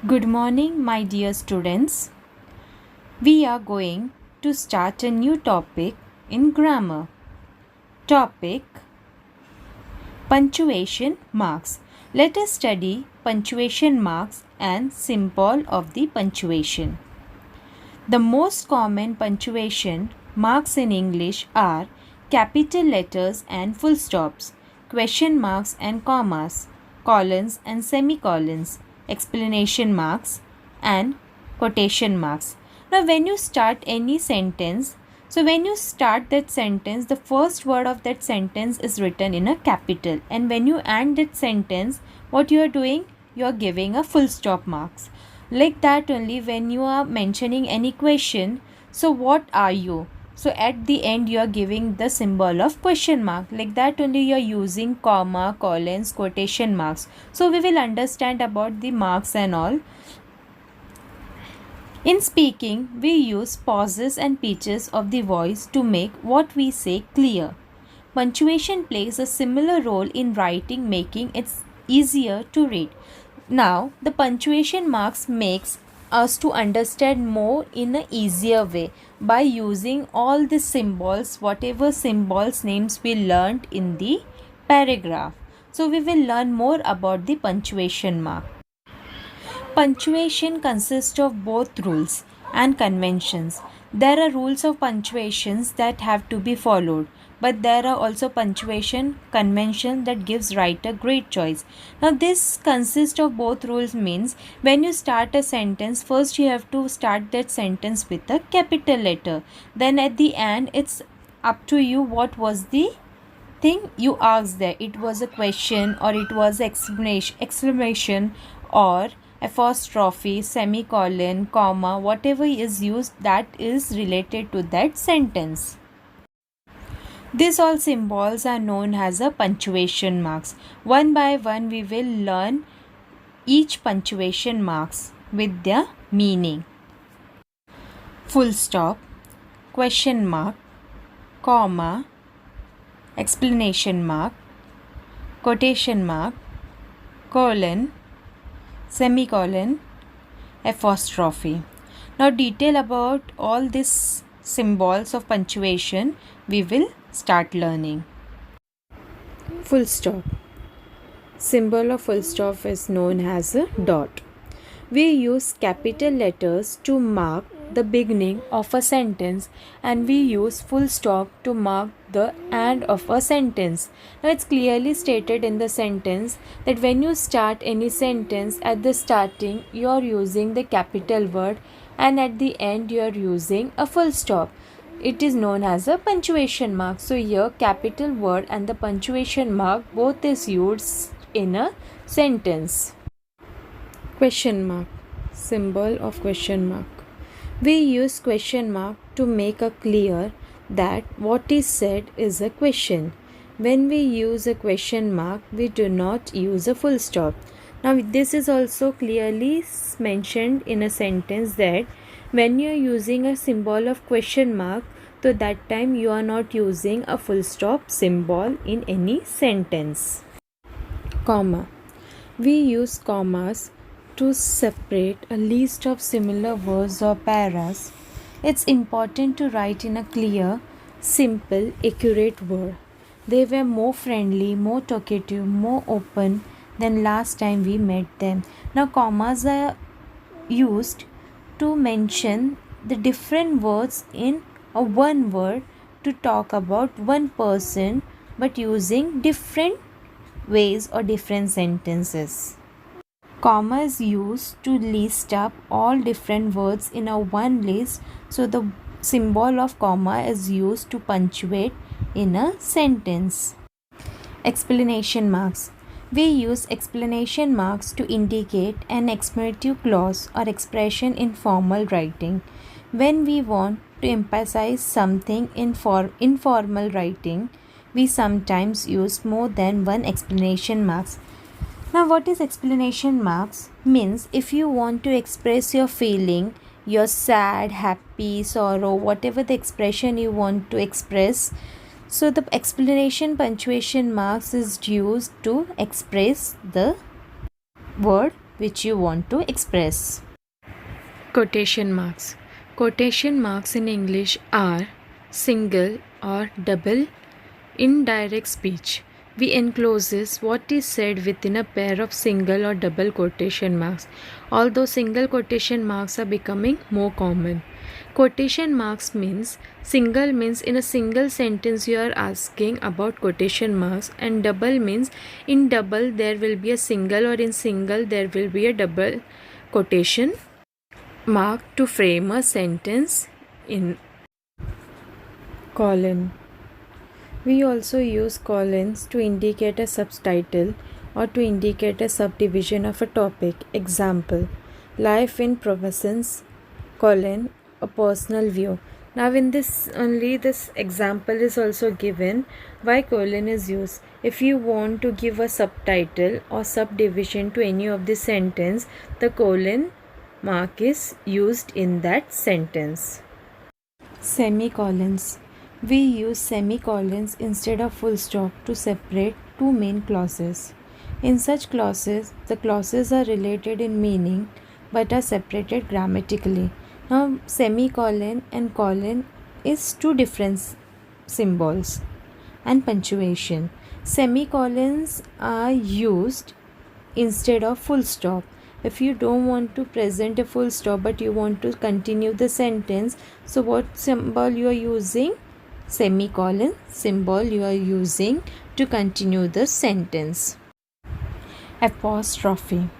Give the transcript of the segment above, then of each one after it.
Good morning, my dear students. We are going to start a new topic in grammar. Topic Punctuation marks. Let us study punctuation marks and symbol of the punctuation. The most common punctuation marks in English are capital letters and full stops, question marks and commas, colons and semicolons, explanation marks and quotation marks. Now, when you start any sentence, when you start that sentence, the first word of that sentence is written in a capital, and when you end that sentence, what you are doing? You are giving a full stop marks. Like that only when you are mentioning any question, so what are you? So at the end you are giving the symbol of question mark. Like that only you are using comma, colons, quotation marks. So we will understand about the marks and all. In speaking, we use pauses and pitches of the voice to make what we say clear. Punctuation plays a similar role in writing, making it easier to read. Now, the punctuation marks makes us to understand more in a easier way by using all the symbols, whatever symbols names we learned in the paragraph. So, we will learn more about the punctuation mark. Punctuation consists of both rules and conventions. There are rules of punctuations that have to be followed, but there are also punctuation convention that gives writer great choice. Now this consists of both rules means when you start a sentence, first you have to start that sentence with a capital letter. Then at the end it's up to you what was the thing you asked there. It was a question or it was exclamation or apostrophe, semicolon, comma, whatever is used that is related to that sentence. These all symbols are known as a punctuation marks. One by one we will learn each punctuation marks with their meaning. Full stop, question mark, comma, explanation mark, quotation mark, colon, semicolon, apostrophe. Now detail about all these symbols of punctuation we will start learning. Full stop. Symbol of full stop is known as a dot. We use capital letters to mark the beginning of a sentence, and we use full stop to mark the end of a sentence. Now it's clearly stated in the sentence that when you start any sentence, at the starting you are using the capital word and at the end you are using a full stop. It is known as a punctuation mark. So here capital word and the punctuation mark both is used in a sentence. Question mark. Symbol of question mark. We use question mark to make a clear that what is said is a question. When we use a question mark, we do not use a full stop. Now this is also clearly mentioned in a sentence that when you are using a symbol of question mark, so that time you are not using a full stop symbol in any sentence. Comma. We use commas to separate a list of similar words or paras. It's important to write in a clear, simple, accurate word. They were more friendly, more talkative, more open than last time we met them. Now commas are used to mention the different words in a one word to talk about one person, but using different ways or different sentences. Comma is used to list up all different words in a one list, so the symbol of comma is used to punctuate in a sentence. Explanation marks. We use explanation marks to indicate an expletive clause or expression in formal writing. When we want to emphasize something in informal writing, we sometimes use more than one explanation marks. Now what is explanation marks? Means if you want to express your feeling, you're sad, happy, sorrow, whatever the expression you want to express, so the explanation punctuation marks is used to express the word which you want to express. Quotation marks. Quotation marks in English are single or double indirect speech. We encloses what is said within a pair of single or double quotation marks, although single quotation marks are becoming more common. Quotation marks means single means in a single sentence you are asking about quotation marks, and double means in double there will be a single, or in single there will be a double quotation mark to frame a sentence in colon. We also use colons to indicate a subtitle or to indicate a subdivision of a topic. Example: Life in Provence, colon, a personal view. Now in this only this example is also given why colon is used. If you want to give a subtitle or subdivision to any of the sentence, the colon mark is used in that sentence. Semicolons. We use semicolons instead of full stop to separate two main clauses. In such clauses, the clauses are related in meaning but are separated grammatically. Now, semicolon and colon is two different symbols and punctuation. Semicolons are used instead of full stop. If you don't want to present a full stop but you want to continue the sentence, so what symbol you are using? Semicolon symbol you are using to continue the sentence. Apostrophe.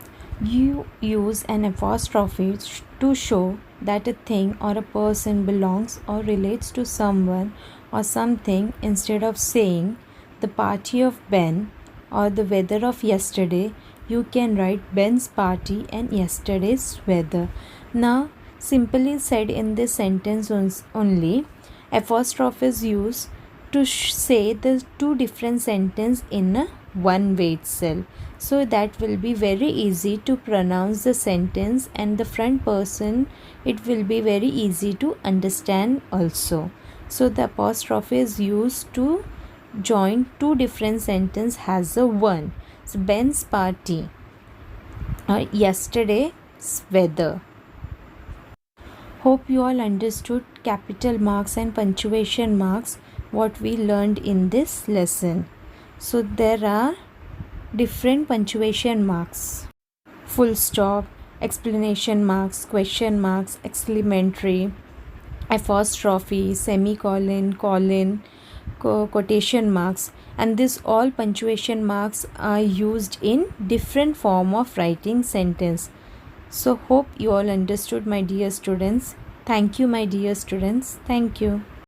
You use an apostrophe to show that a thing or a person belongs or relates to someone or something. Instead of saying the party of Ben or the weather of yesterday, you can write Ben's party and yesterday's weather. Now, simply said in this sentence only, apostrophe is used to say the two different sentences in a one way itself. So that will be very easy to pronounce the sentence, and the front person, it will be very easy to understand also. So the apostrophe is used to join two different sentences as a one. So Ben's party or yesterday's weather. Hope you all understood capital marks and punctuation marks what we learned in this lesson. So there are different punctuation marks: full stop, explanation marks, question marks, exclamatory, apostrophe, semicolon, colon, quotation marks, and this all punctuation marks are used in different form of writing sentence. So hope you all understood, my dear students. Thank you, my dear students. Thank you.